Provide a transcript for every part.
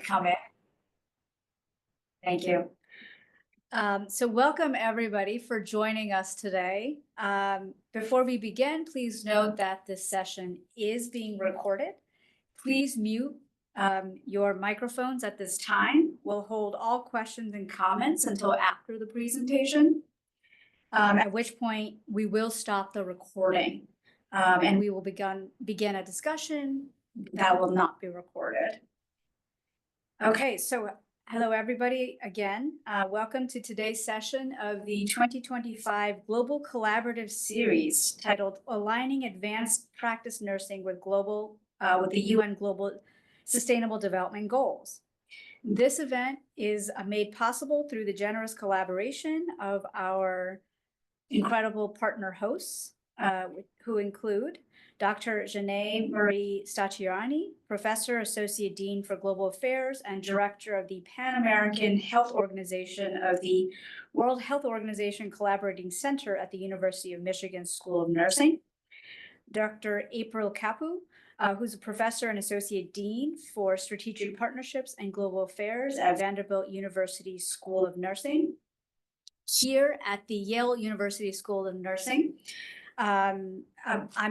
come in. Thank you. So welcome everybody for joining us today. Before we begin, please note that this session is being recorded. Please mute your microphones at this time. We'll hold all questions and comments until after the presentation, at which point we will stop the recording and we will begin a discussion that will not be recorded. Okay, so hello, everybody. Again, welcome to today's session of the 2025 Global Collaborative Series titled Aligning Advanced Practice Nursing with the UN Global Sustainable Development Goals. This event is made possible through the generous collaboration of our incredible partner hosts, who include Dr. Janae Marie Stacchiani, Professor, Associate Dean for Global Affairs, and Director of the Pan-American Health Organization of the World Health Organization Collaborating Center at the University of Michigan School of Nursing. Dr. April Kapu, who's a Professor and Associate Dean for Strategic Partnerships and Global Affairs at Vanderbilt University School of Nursing. Here at the Yale University School of Nursing, I'm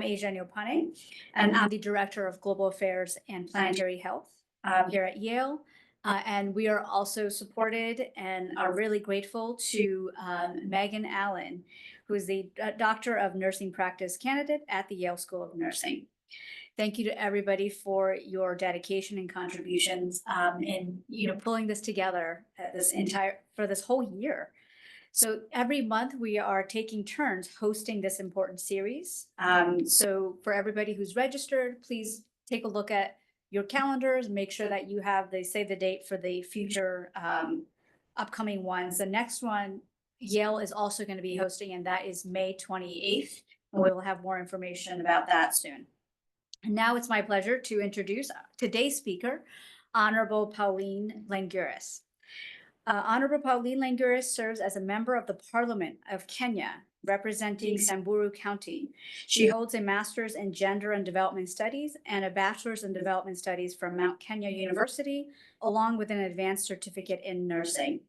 Asia Nyopane, and I'm the Director of Global Affairs and Planetary Health here at Yale. And we are also supported and are really grateful to Megan Allen, who is the Doctor of Nursing Practice candidate at the Yale School of Nursing. Thank you to everybody for your dedication and contributions in pulling this together for this whole year. So every month we are taking turns hosting this important series. So for everybody who's registered, please take a look at your calendars, make sure that you have save the date for the future upcoming ones. The next one, Yale is also going to be hosting, and that is May 28th. And we will have more information about that soon. And now it's my pleasure to introduce today's speaker, Honorable Pauline Lenguris. Honorable Pauline Lenguris serves as a member of the Parliament of Kenya, representing Samburu County. She holds a Master's in Gender and Development Studies and a Bachelor's in Development Studies from Mount Kenya University, along with an advanced certificate in nursing.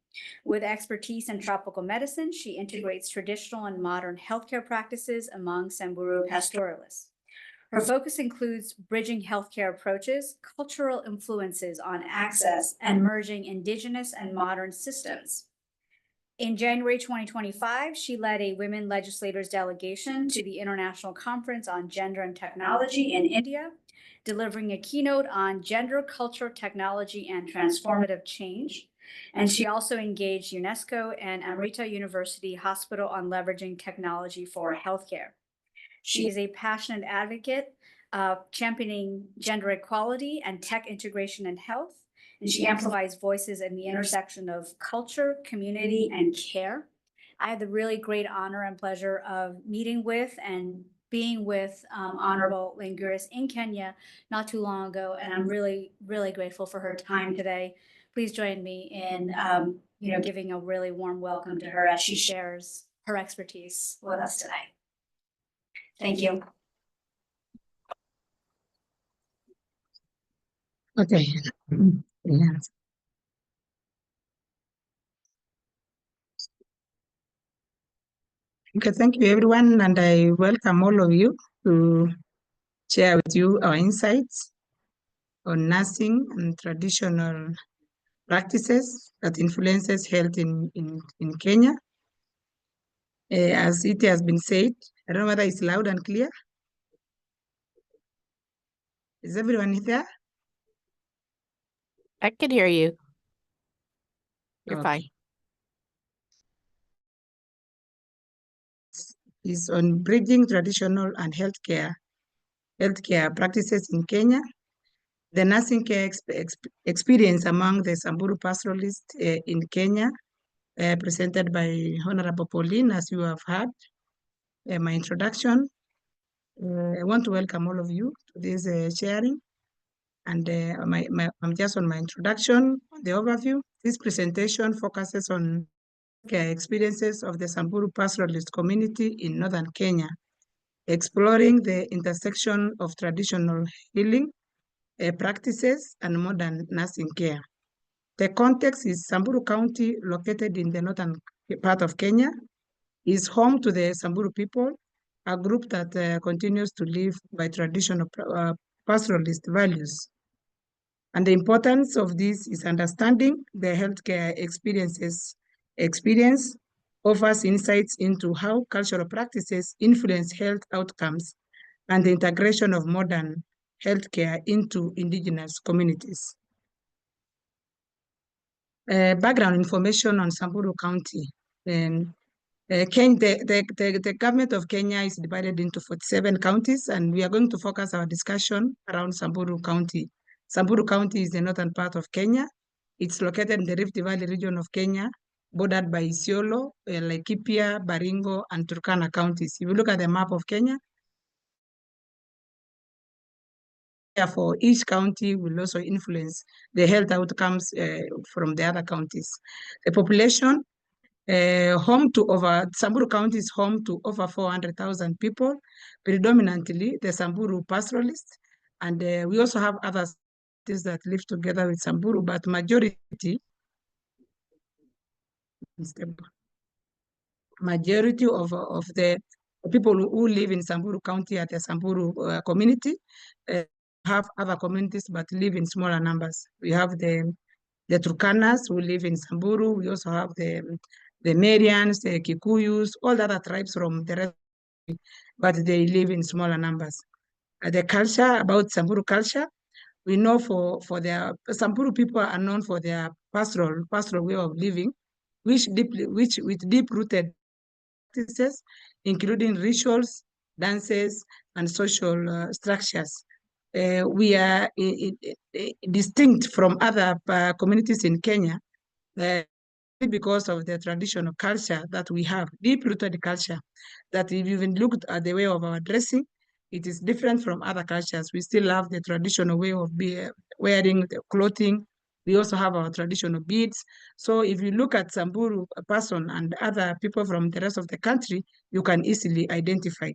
With expertise in tropical medicine, she integrates traditional and modern healthcare practices among Samburu pastoralists. Her focus includes bridging healthcare approaches, cultural influences on access, and merging indigenous and modern systems. In January 2025, she led a women legislators delegation to the International Conference on Gender and Technology in India, delivering a keynote on gender, culture, technology, and transformative change. And she also engaged UNESCO and Amrita University Hospital on leveraging technology for healthcare. She is a passionate advocate championing gender equality and tech integration in health, and she amplifies voices in the intersection of culture, community, and care. I had the really great honor and pleasure of meeting with and being with Honorable Lenguris in Kenya not too long ago, and I'm really, really grateful for her time today. Please join me in giving a really warm welcome to her as she shares her expertise with us today. Thank you. Okay. Yeah. Okay, thank you everyone, and I welcome all of you to share with you our insights on nursing and traditional practices that influences health in Kenya. As it has been said, I don't know whether it's loud and clear. Is everyone there? I can hear you. You're Okay. fine. Is on bridging traditional and healthcare practices in Kenya, the nursing care experience among the Samburu pastoralists in Kenya, presented by Honorable Pauline, as you have heard my introduction. I want to welcome all of you to this sharing. And I'm just on my introduction, the overview. This presentation focuses on care experiences of the Samburu pastoralist community in northern Kenya, exploring the intersection of traditional healing practices and modern nursing care. The context is Samburu County, located in the northern part of Kenya, is home to the Samburu people, a group that continues to live by traditional pastoralist values. And the importance of this is understanding the healthcare experience offers insights into how cultural practices influence health outcomes and the integration of modern healthcare into indigenous communities. Background information on Samburu County. The government of Kenya is divided into 47 counties, and we are going to focus our discussion around Samburu County. Samburu County is the northern part of Kenya. It's located in the Rift Valley region of Kenya, bordered by Isiolo, Laikipia, Baringo, and Turkana counties. If you look at the map of Kenya, therefore, each county will also influence the health outcomes from the other counties. The population, Samburu County is home to over 400,000 people, predominantly the Samburu pastoralists. And we also have others that live together with Samburu, but majority of the people who live in Samburu County at the Samburu community have other communities but live in smaller numbers. We have the Turkanas who live in Samburu. We also have the Merians, the Kikuyus, all the other tribes from the rest, but they live in smaller numbers. The culture, about Samburu culture, we know for their Samburu people are known for their pastoral way of living, with deep-rooted practices, including rituals, dances, and social structures. We are distinct from other communities in Kenya because of the traditional culture that we have, deep-rooted culture, that if you even looked at the way of our dressing, it is different from other cultures. We still have the traditional way of wearing the clothing. We also have our traditional beads. So if you look at Samburu person and other people from the rest of the country, you can easily identify.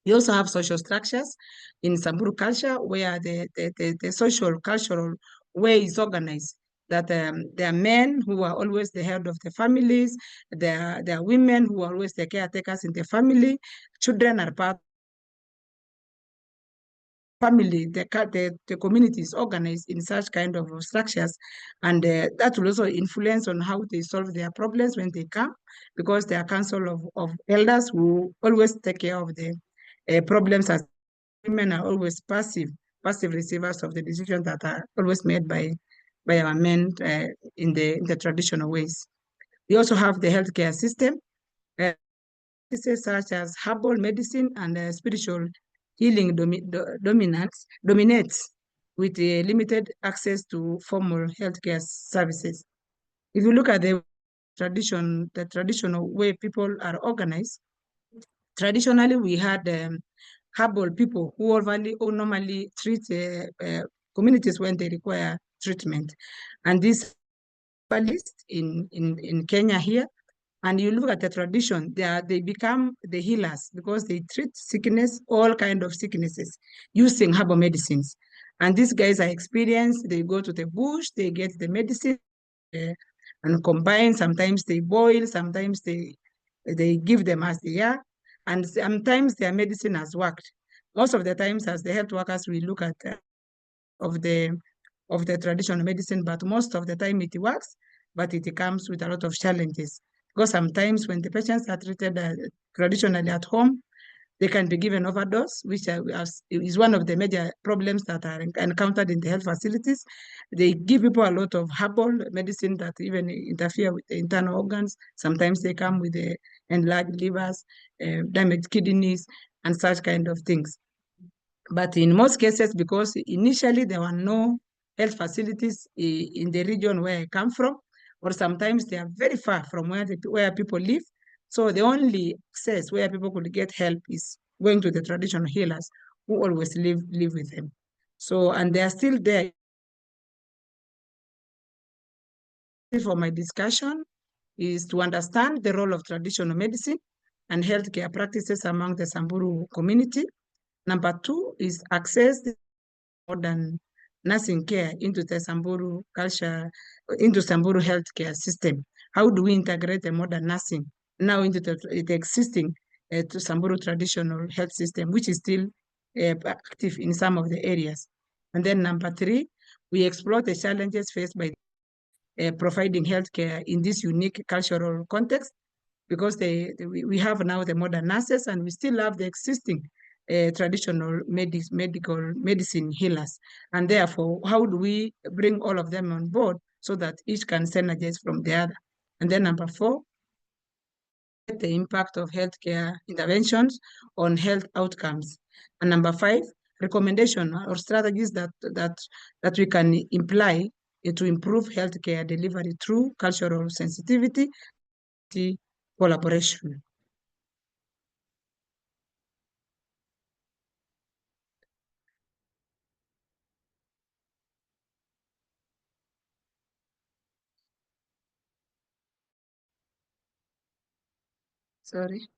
We also have social structures in Samburu culture where the social cultural way is organized. That there are men who are always the head of the families, there are women who are always the caretakers in the family, children are part of the family, the community is organized in such kind of structures, and that will also influence on how they solve their problems when they come, because there are council of elders who always take care of the problems, as women are always passive receivers of the decisions that are always made by our men in the traditional ways. We also have the healthcare system, such as herbal medicine and spiritual healing dominates with limited access to formal healthcare services. If you look at the traditional way people are organized, traditionally we had herbal people who normally treat communities when they require treatment. And this list in Kenya here, and you look at the tradition, they become the healers because they treat sickness, all kind of sicknesses, using herbal medicines. And these guys are experienced. They go to the bush, they get the medicine and combine. Sometimes they boil, sometimes they give them as they are, and sometimes their medicine has worked. Most of the times, as the health workers, we look at of the traditional medicine, but most of the time it works, but it comes with a lot of challenges. Because sometimes when the patients are treated traditionally at home, they can be given overdose, which is one of the major problems that are encountered in the health facilities. They give people a lot of herbal medicine that even interfere with the internal organs. Sometimes they come with the enlarged livers, damaged kidneys, and such kind of things. But in most cases, because initially there were no health facilities in the region where I come from, or sometimes they are very far from where people live, so the only access where people could get help is going to the traditional healers who always live with them. So, and they are still there. For my discussion is to understand the role of traditional medicine and healthcare practices among the Samburu community. Number two is access to modern nursing care into the Samburu culture, into Samburu healthcare system? How do we integrate the modern nursing now into the existing to Samburu traditional health system, which is still active in some of the areas? And then number 3, we explore the challenges faced by providing healthcare in this unique cultural context, because we have now the modern nurses and we still have the existing traditional medical medicine healers. And therefore, how do we bring all of them on board so that each can synergize from the other? And then number 4, the impact of healthcare interventions on health outcomes. And number 5, recommendation or strategies that we can imply to improve healthcare delivery through cultural sensitivity, collaboration. Sorry.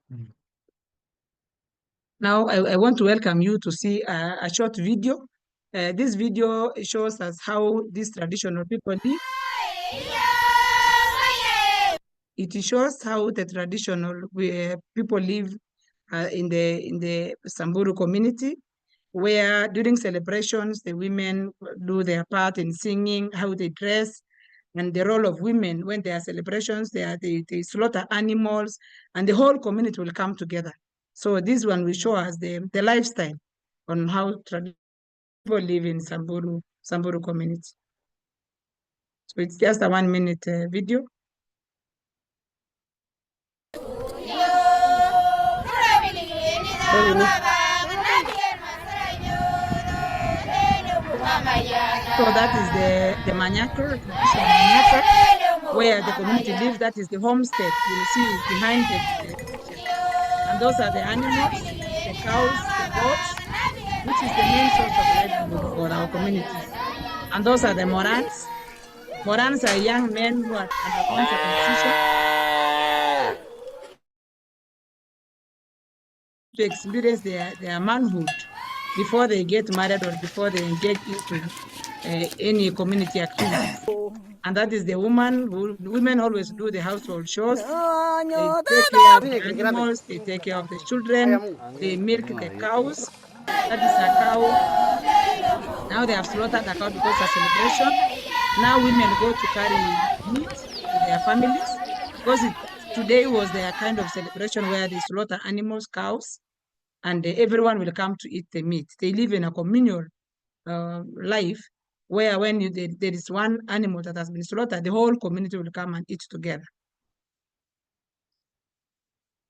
Now I want to welcome you to see a short video. This video shows us how these traditional people live. It shows how the traditional people live in the Samburu community, where during celebrations the women do their part in singing, how they dress, and the role of women when there are celebrations. They slaughter animals, and the whole community will come together. So this one will show us the lifestyle on how people live in Samburu community. So it's just a 1-minute video. So that is the Manyako, where the community lives. That is the homestead. You will see behind it. And those are the animals, the cows, the goats, which is the main source of livelihood for our communities. And those are the Morans. Morans are young men who are undergone circumcision to experience their manhood before they get married or before they engage into any community activity. And that is the woman. Women always do the household chores. They take care of the animals, they take care of the children, they milk the cows. That is a cow. Now they have slaughtered the cow because of celebration. Now women go to carry meat to their families, because today was their kind of celebration where they slaughter animals, cows, and everyone will come to eat the meat. They live in a communal life, where when there is one animal that has been slaughtered, the whole community will come and eat together.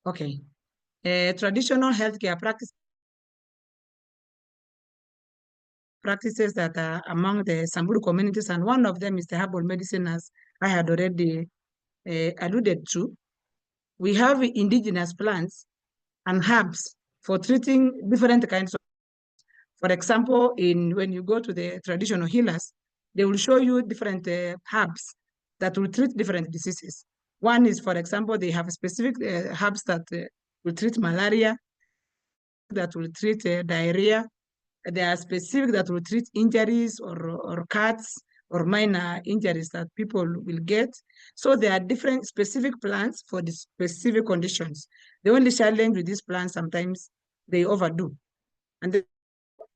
Okay. Traditional healthcare practices that are among the Samburu communities, and one of them is the herbal medicine, as I had already alluded to. We have indigenous plants and herbs for treating different kinds of. For example, when you go to the traditional healers, they will show you different herbs that will treat different diseases. One is, for example, they have specific herbs that will treat malaria, that will treat diarrhea. There are specific that will treat injuries or cuts or minor injuries that people will get. So there are different specific plants for the specific conditions. The only challenge with these plants, sometimes they overdo. And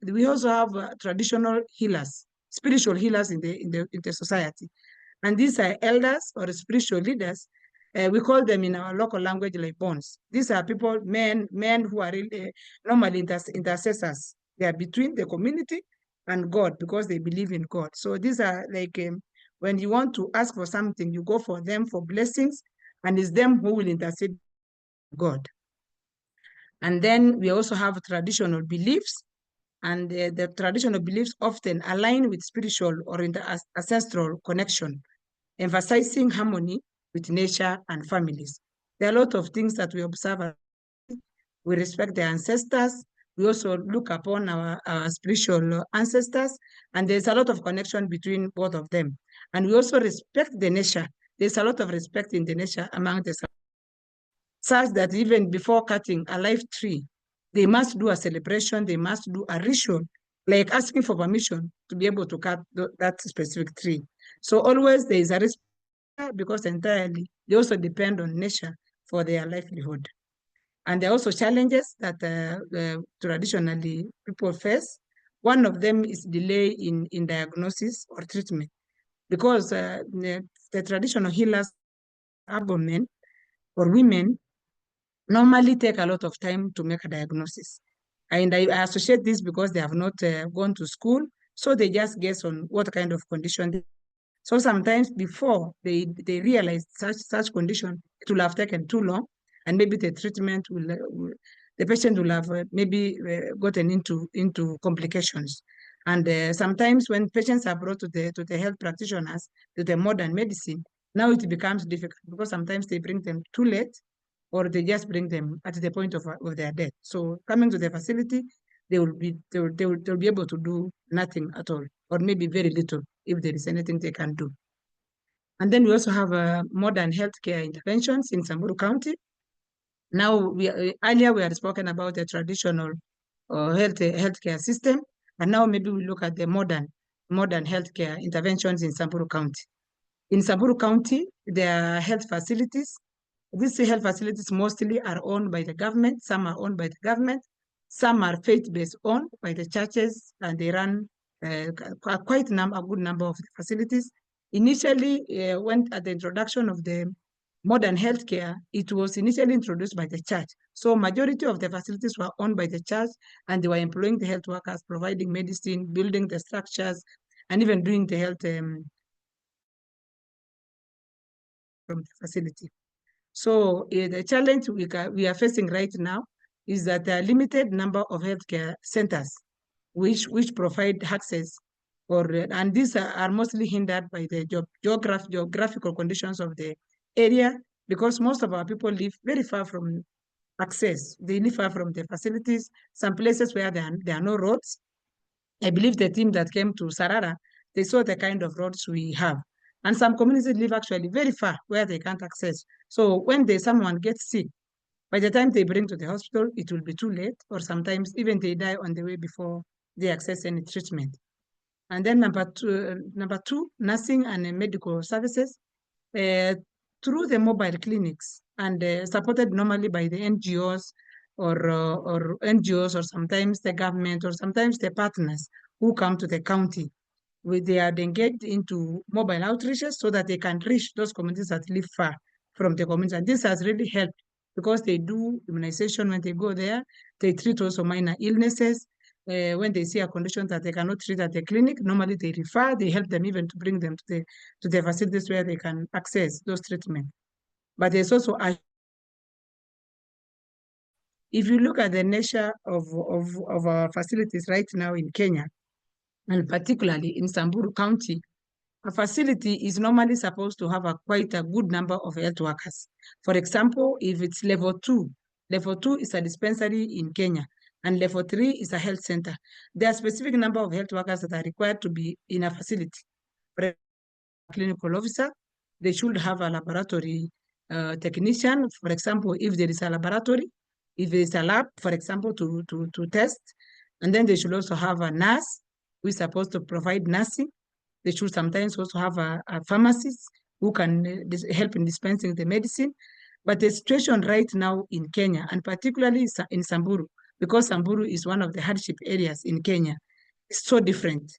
we also have traditional healers, spiritual healers in the society. And these are elders or spiritual leaders. We call them in our local language like bonds. These are people, men who are really normally intercessors. They are between the community and God, because they believe in God. So these are like, when you want to ask for something, you go for them for blessings, and it's them who will intercede with God. And then we also have traditional beliefs, and the traditional beliefs often align with spiritual or ancestral connection, emphasizing harmony with nature and families. There are a lot of things that we observe. We respect the ancestors. We also look upon our spiritual ancestors, and there's a lot of connection between both of them. And we also respect the nature. There's a lot of respect in the nature among the, such that even before cutting a live tree, they must do a celebration, they must do a ritual like asking for permission to be able to cut that specific tree. So always there is a risk because entirely they also depend on nature for their livelihood. And there are also challenges that traditionally people face. One of them is delay in diagnosis or treatment because the traditional healers, urban men or women, normally take a lot of time to make a diagnosis. And I associate this because they have not gone to school, so they just guess on what kind of condition. So sometimes before they realize such condition, it will have taken too long, and maybe the treatment the patient will have maybe gotten into complications. And sometimes when patients are brought to the health practitioners, to the modern medicine, now it becomes difficult because sometimes they bring them too late, or they just bring them at the point of their death. So coming to the facility, they will be able to do nothing at all, or maybe very little if there is anything they can do. And then we also have modern healthcare interventions in Samburu County. Now, earlier we had spoken about the traditional healthcare system, and now maybe we look at the modern healthcare interventions in Samburu County. In Samburu County, there are health facilities. These health facilities mostly are owned by the government. Some are owned by the government. Some are faith-based owned by the churches, and they run quite a good number of facilities. Initially, when at the introduction of the modern healthcare, it was initially introduced by the church. So majority of the facilities were owned by the church, and they were employing the health workers, providing medicine, building the structures, and even doing the health from the facility. So the challenge we are facing right now is that there are limited number of healthcare centers which provide access, and these are mostly hindered by the geographical conditions of the area, because most of our people live very far from access. They live far from the facilities, some places where there are no roads. I believe the team that came to Sarara, they saw the kind of roads we have. And some communities live actually very far where they can't access. So when someone gets sick, by the time they bring to the hospital, it will be too late, or sometimes even they die on the way before they access any treatment. And then number two, nursing and medical services through the mobile clinics, and supported normally by the NGOs or NGOs, or sometimes the government, or sometimes the partners who come to the county. They are engaged into mobile outreaches so that they can reach those communities that live far from the community. And this has really helped because they do immunization when they go there. They treat also minor illnesses. When they see a condition that they cannot treat at the clinic, normally they refer, they help them even to bring them to the facilities where they can access those treatments. But there's also if you look at the nature of our facilities right now in Kenya, and particularly in Samburu County, a facility is normally supposed to have quite a good number of health workers. For example, if it's level 2 is a dispensary in Kenya, and level 3 is a health center. There are specific number of health workers that are required to be in a facility. For a clinical officer, they should have a laboratory technician. For example, if there is a laboratory, if there is a lab, for example, to test, and then they should also have a nurse who is supposed to provide nursing. They should sometimes also have a pharmacist who can help in dispensing the medicine. But the situation right now in Kenya, and particularly in Samburu, because Samburu is one of the hardship areas in Kenya, is so different.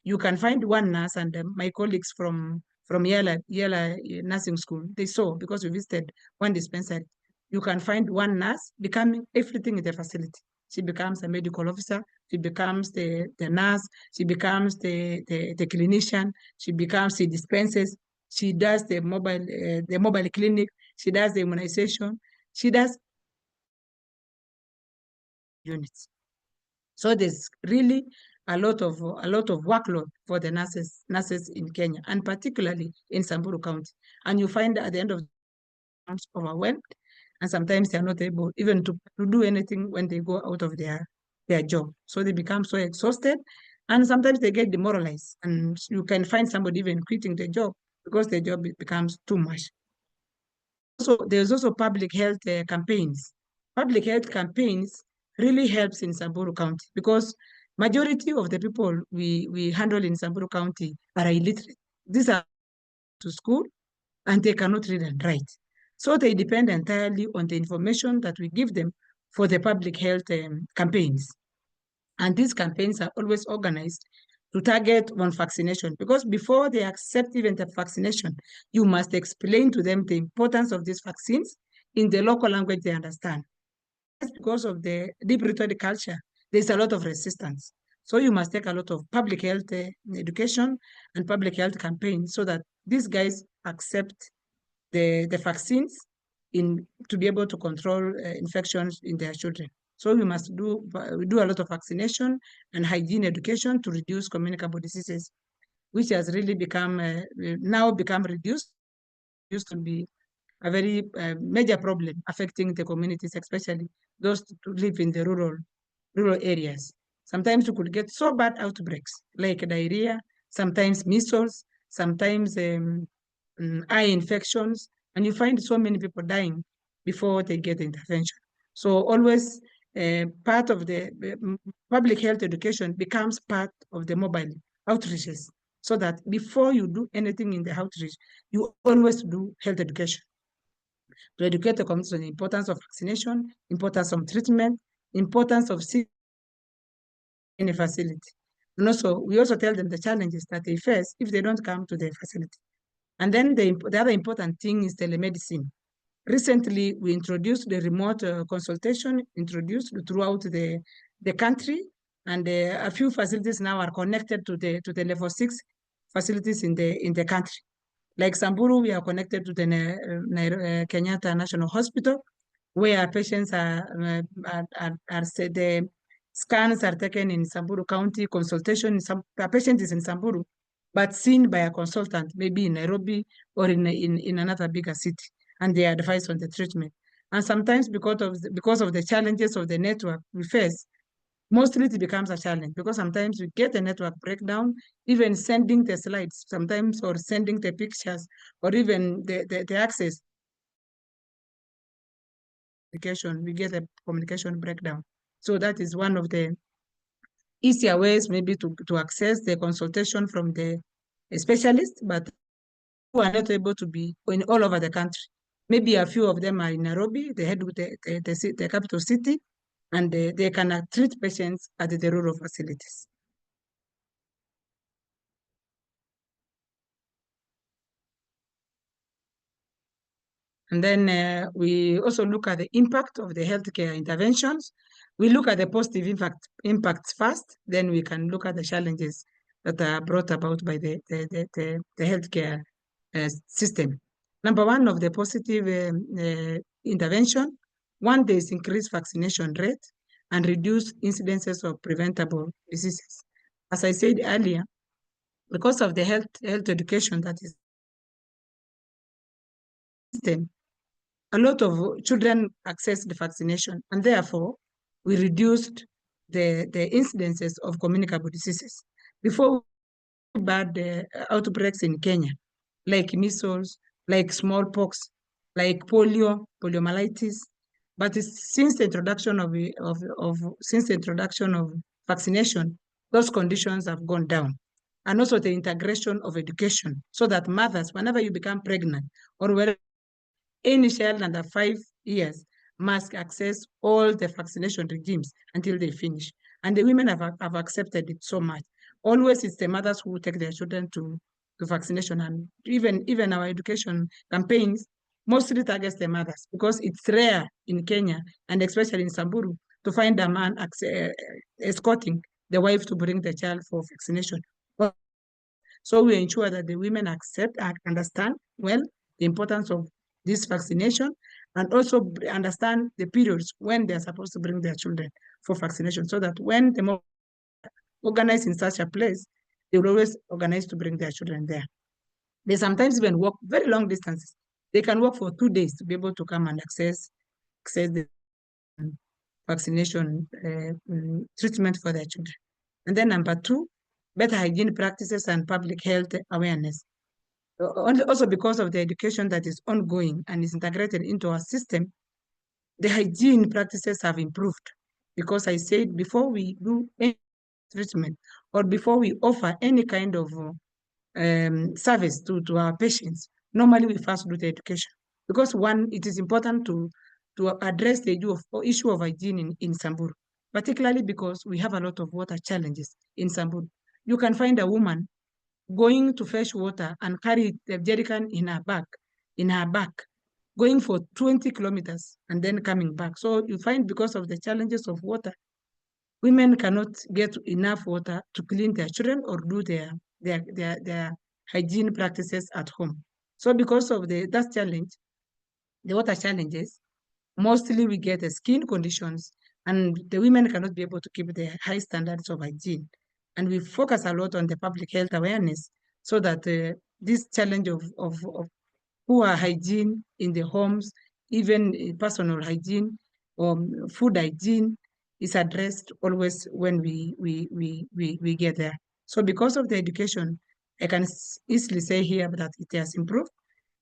You can find one nurse, and my colleagues from Yala Nursing School, they saw, because we visited one dispensary, you can find one nurse becoming everything in the facility. She becomes a medical officer, she becomes the nurse, she becomes the clinician, she dispenses, she does the mobile clinic, she does the immunization, she does units. So there's really a lot of workload for the nurses in Kenya, and particularly in Samburu County. And you find at the end of the day, overwhelmed, and sometimes they are not able even to do anything when they go out of their job. So they become so exhausted, and sometimes they get demoralized, and you can find somebody even quitting the job because the job becomes too much. So there's also public health campaigns. Public health campaigns really helps in Samburu County because Majority of the people we handle in Samburu County are illiterate. These are to school and they cannot read and write. So they depend entirely on the information that we give them for the public health campaigns. And these campaigns are always organized to target on vaccination, because before they accept even the vaccination, you must explain to them the importance of these vaccines in the local language they understand. Because of the deep-rooted culture, there's a lot of resistance. So you must take a lot of public health education and public health campaigns so that these guys accept the vaccines to be able to control infections in their children. So we must do a lot of vaccination and hygiene education to reduce communicable diseases, which has really now become reduced. Used to be a very major problem affecting the communities, especially those who live in the rural areas. Sometimes you could get so bad outbreaks like diarrhea, sometimes measles, sometimes eye infections, and you find so many people dying before they get the intervention. So always part of the public health education becomes part of the mobile outreaches, so that before you do anything in the outreach, you always do health education to educate the community on the importance of vaccination, importance of treatment, importance of in a facility. And also, we also tell them the challenges that they face if they don't come to the facility. And then the other important thing is telemedicine. Recently, we introduced the remote consultation introduced throughout the country, and a few facilities now are connected to the level 6 facilities in the country. Like Samburu, we are connected to the Kenyatta National Hospital, where patients the scans are taken in Samburu County, consultation, a patient is in Samburu, but seen by a consultant, maybe in Nairobi or in another bigger city, and they are advised on the treatment. And sometimes because of the challenges of the network we face, mostly it becomes a challenge, because sometimes we get a network breakdown, even sending the slides sometimes, or sending the pictures, or even the access we get a communication breakdown. So that is one of the easier ways maybe to access the consultation from the specialist, but who are not able to be in all over the country. Maybe a few of them are in Nairobi, the head with the capital city, and they can treat patients at the rural facilities. And then we also look at the impact of the healthcare interventions. We look at the positive impacts first, then we can look at the challenges that are brought about by the healthcare system. Number one of the positive intervention, there is increased vaccination rate and reduced incidences of preventable diseases. As I said earlier, because of the health education that is system, a lot of children access the vaccination, and therefore we reduced the incidences of communicable diseases. Before, bad outbreaks in Kenya, like measles, like smallpox, like poliomyelitis, but since the introduction of vaccination, those conditions have gone down. And also the integration of education, so that mothers, whenever you become pregnant or wherever, any child under 5 years must access all the vaccination regimes until they finish. And the women have accepted it so much. Always it's the mothers who take their children to vaccination, and even our education campaigns mostly targets the mothers, because it's rare in Kenya, and especially in Samburu, to find a man escorting the wife to bring the child for vaccination. So we ensure that the women accept and understand well the importance of this vaccination, and also understand the periods when they're supposed to bring their children for vaccination, so that when they organize in such a place, they will always organize to bring their children there. They sometimes even walk very long distances. They can walk for 2 days to be able to come and access the vaccination treatment for their children. And then number 2, better hygiene practices and public health awareness. Also, because of the education that is ongoing and is integrated into our system, the hygiene practices have improved. Because I said before we do treatment, or before we offer any kind of service to our patients, normally we first do the education. Because one, it is important to address the issue of hygiene in Samburu, particularly because we have a lot of water challenges in Samburu. You can find a woman going to fetch water and carry the jerrycan in her back, going for 20 kilometers and then coming back. So you find because of the challenges of water, women cannot get enough water to clean their children or do their hygiene practices at home. So because of that challenge, the water challenges, mostly we get the skin conditions, and the women cannot be able to keep the high standards of hygiene. And we focus a lot on the public health awareness so that this challenge of poor hygiene in the homes, even personal hygiene or food hygiene, is addressed always when we get there. So because of the education, I can easily say here that it has improved,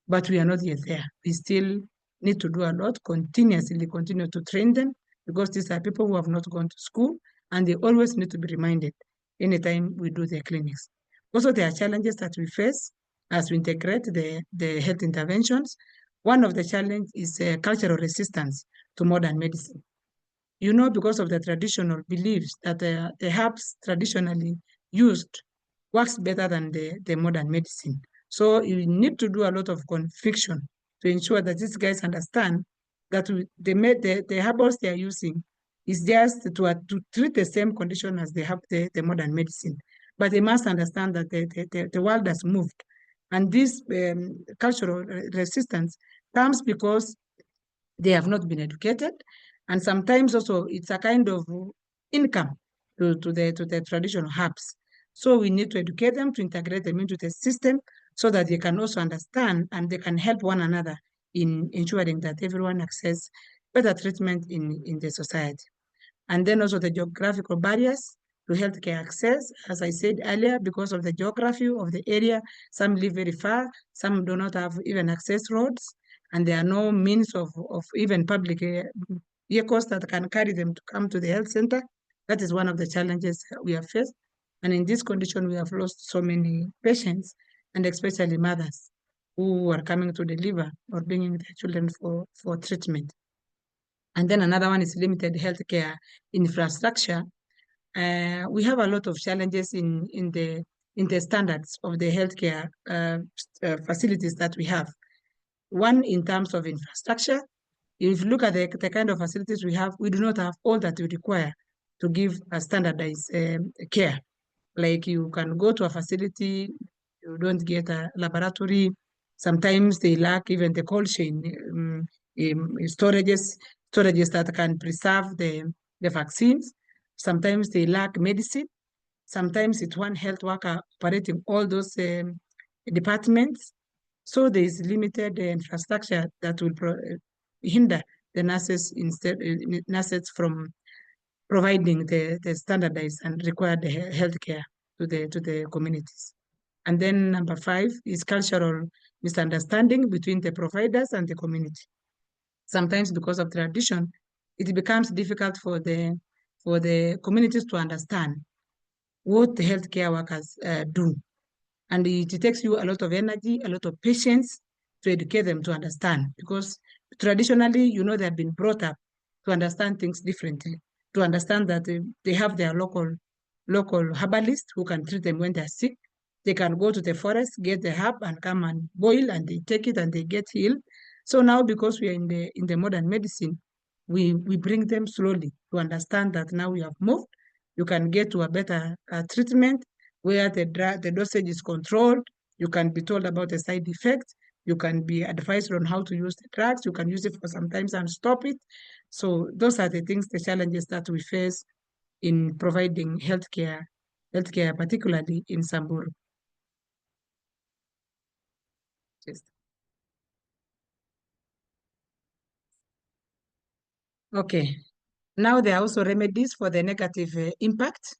but we are not yet there. We still need to do a lot, continuously continue to train them, because these are people who have not gone to school, and they always need to be reminded anytime we do their clinics. Also, there are challenges that we face as we integrate the health interventions. One of the challenges is cultural resistance to modern medicine. You know, because of the traditional beliefs that the herbs traditionally used works better than the modern medicine. So you need to do a lot of conviction to ensure that these guys understand that the herbals they are using is just to treat the same condition as they have the modern medicine. But they must understand that the world has moved. And this cultural resistance comes because they have not been educated, and sometimes also it's a kind of income to the traditional herbs. So we need to educate them, to integrate them into the system so that they can also understand and they can help one another in ensuring that everyone access better treatment in the society. And then also the geographical barriers to healthcare access. As I said earlier, because of the geography of the area, some live very far, some do not have even access roads, and there are no means of even public vehicles that can carry them to come to the health center. That is one of the challenges we have faced. And in this condition, we have lost so many patients, and especially mothers who are coming to deliver or bringing their children for treatment. And then another one is limited healthcare infrastructure. We have a lot of challenges in the standards of the healthcare facilities that we have. One, in terms of infrastructure, if you look at the kind of facilities we have, we do not have all that we require to give a standardized care. Like you can go to a facility, you don't get a laboratory. Sometimes they lack even the cold chain storages that can preserve the vaccines. Sometimes they lack medicine. Sometimes it's one health worker operating all those departments. So there is limited infrastructure that will hinder the nurses from providing the standardized and required healthcare to the communities. And then number 5 is cultural misunderstanding between the providers and the community. Sometimes because of tradition, it becomes difficult for the communities to understand what the healthcare workers do. And it takes you a lot of energy, a lot of patience to educate them to understand, because traditionally, you know, they've been brought up to understand things differently, to understand that they have their local herbalist who can treat them when they're sick. They can go to the forest, get the herb and come and boil, and they take it and they get healed. So now, because we are in the modern medicine, we bring them slowly to understand that now we have moved. You can get to a better treatment where the dosage is controlled. You can be told about the side effects. You can be advised on how to use the drugs. You can use it for some time and stop it. So those are the things, the challenges that we face in providing healthcare, particularly in Samburu. Okay. Now there are also remedies for the negative impact.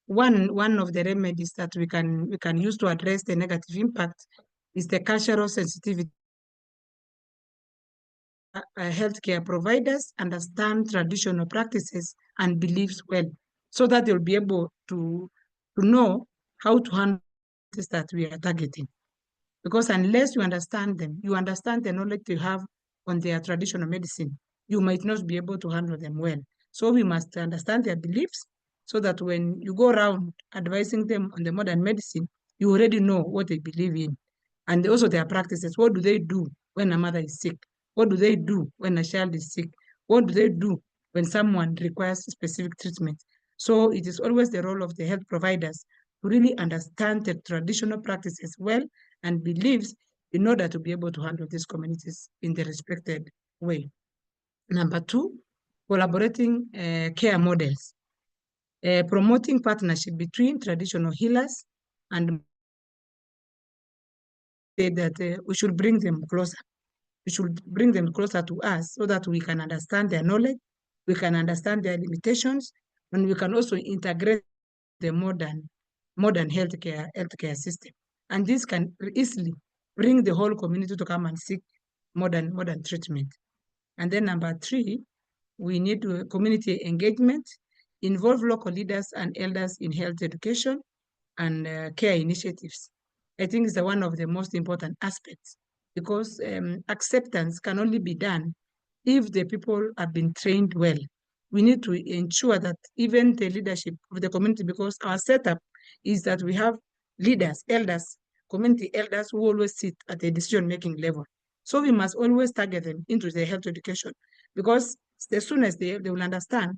One of the remedies that we can use to address the negative impact is the cultural sensitivity. Healthcare providers understand traditional practices and beliefs well. so that they'll be able to know how to handle this that we are targeting. Because unless you understand them, you understand the knowledge you have on their traditional medicine, you might not be able to handle them well. So we must understand their beliefs so that when you go around advising them on the modern medicine, you already know what they believe in. And also their practices. What do they do when a mother is sick? What do they do when a child is sick? What do they do when someone requires specific treatment? So it is always the role of the health providers to really understand the traditional practices well and beliefs in order to be able to handle these communities in the respected way. Number two, collaborating care models, promoting partnership between traditional healers and that we should bring them closer. We should bring them closer to us so that we can understand their knowledge, we can understand their limitations, and we can also integrate the modern healthcare system. And this can easily bring the whole community to come and seek modern treatment. And then number three, we need community engagement, involve local leaders and elders in health education and care initiatives. I think it's one of the most important aspects because acceptance can only be done if the people have been trained well. We need to ensure that even the leadership of the community, because our setup is that we have leaders, elders, community elders who always sit at the decision-making level. So we must always target them into the health education because the soonest they will understand,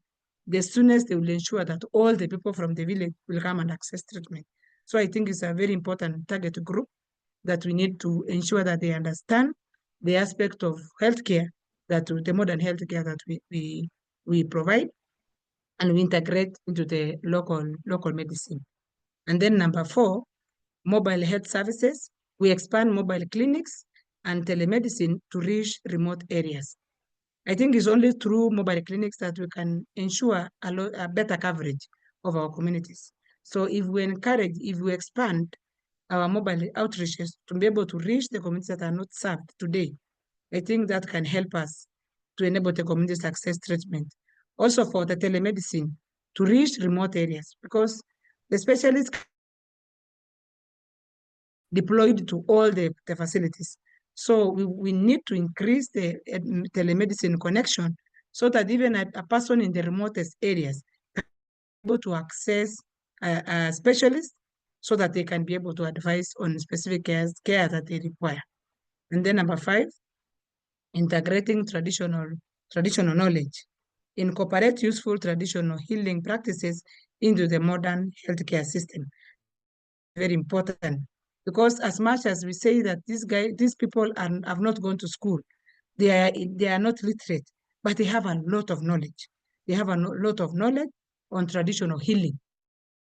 the soonest they will ensure that all the people from the village will come and access treatment. So I think it's a very important target group that we need to ensure that they understand the aspect of healthcare, that the modern healthcare that we provide, and we integrate into the local medicine. And then number four, mobile health services. We expand mobile clinics and telemedicine to reach remote areas. I think it's only through mobile clinics that we can ensure a better coverage of our communities. So if we encourage, if we expand our mobile outreaches to be able to reach the communities that are not served today, I think that can help us to enable the communities to access treatment. Also for the telemedicine, to reach remote areas, because the specialists deployed to all the facilities. So we need to increase the telemedicine connection so that even a person in the remotest areas can be able to access a specialist so that they can be able to advise on specific care that they require. And then number five, integrating traditional knowledge. Incorporate useful traditional healing practices into the modern healthcare system. Very important, because as much as we say that these people have not gone to school, they are not literate, but they have a lot of knowledge. They have a lot of knowledge on traditional healing.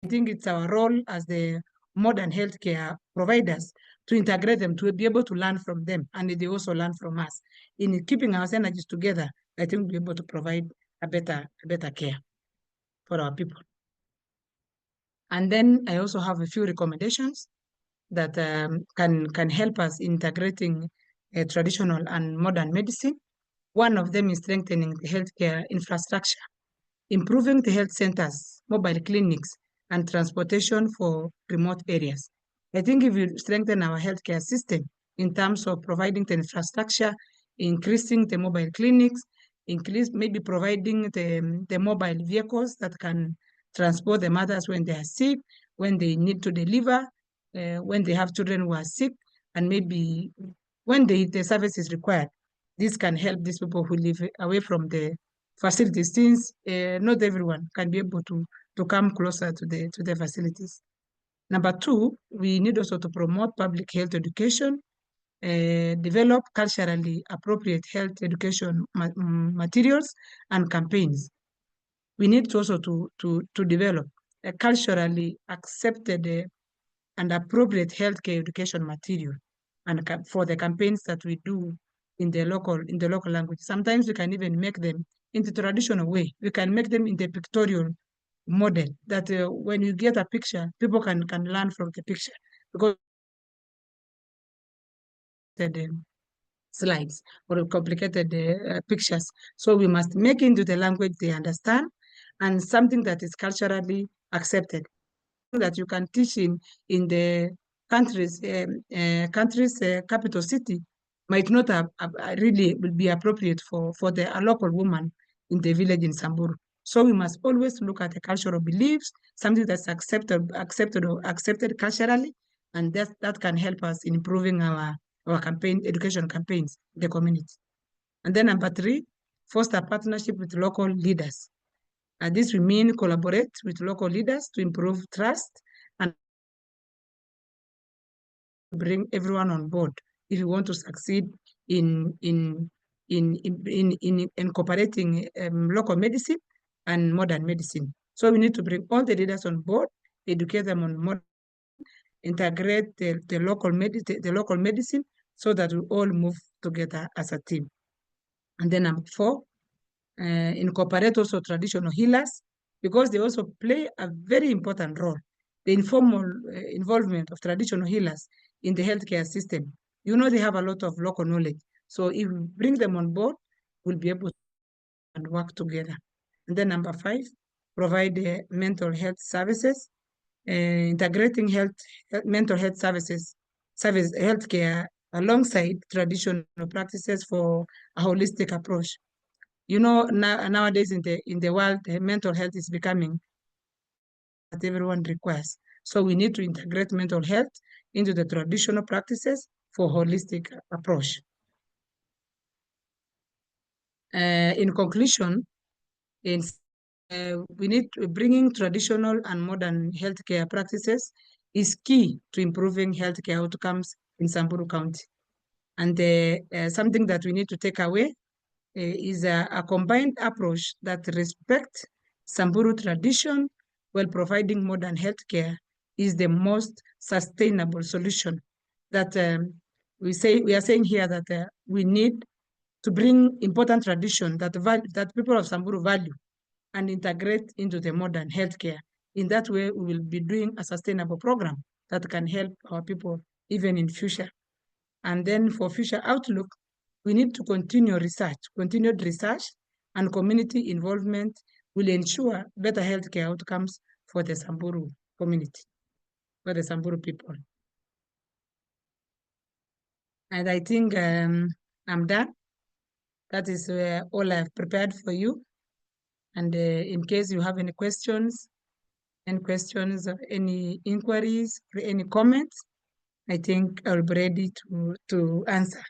I think it's our role as the modern healthcare providers to integrate them, to be able to learn from them, and they also learn from us. In keeping our energies together, I think we'll be able to provide a better care for our people. And then I also have a few recommendations that can help us integrating traditional and modern medicine. One of them is strengthening the healthcare infrastructure, improving the health centers, mobile clinics, and transportation for remote areas. I think if we strengthen our healthcare system in terms of providing the infrastructure, increasing the mobile clinics, maybe providing the mobile vehicles that can transport the mothers when they are sick, when they need to deliver, when they have children who are sick, and maybe when the service is required. This can help these people who live away from the facilities, since not everyone can be able to come closer to the facilities. Number two, we need also to promote public health education, develop culturally appropriate health education materials and campaigns. We need to also to develop a culturally accepted and appropriate healthcare education material and for the campaigns that we do in the local language. Sometimes we can even make them in the traditional way. We can make them in the pictorial model that when you get a picture, people can learn from the picture, because the slides or complicated pictures. So we must make into the language they understand, and something that is culturally accepted. That you can teach in the country's capital city might not really will be appropriate for a local woman in the village in Samburu. So we must always look at the cultural beliefs, something that's accepted culturally, and that can help us in improving our education campaigns in the community. And then number 3, foster partnership with local leaders. And this will mean collaborate with local leaders to improve trust and bring everyone on board if you want to succeed in incorporating local medicine and modern medicine. So we need to bring all the leaders on board, educate them on modern, integrate the local medicine so that we all move together as a team. And then number 4, incorporate also traditional healers, because they also play a very important role. The informal involvement of traditional healers in the healthcare system. You know, they have a lot of local knowledge. So if we bring them on board, we'll be able to work together. And then number 5, provide mental health services, integrating mental health healthcare alongside traditional practices for a holistic approach. You know, nowadays in the world, mental health is becoming that everyone requires. So we need to integrate mental health into the traditional practices for holistic approach. In conclusion, we need bringing traditional and modern healthcare practices is key to improving healthcare outcomes in Samburu County. And something that we need to take away is a combined approach that respects Samburu tradition while providing modern healthcare is the most sustainable solution. That we are saying here that we need to bring important tradition that people of Samburu value and integrate into the modern healthcare. In that way, we will be doing a sustainable program that can help our people even in future. And then for future outlook, we need to continued research and community involvement will ensure better healthcare outcomes for the Samburu community, for the Samburu people. And I think I'm done. That is all I've prepared for you. And in case you have any questions, or any inquiries, or any comments, I think I'll be ready to answer.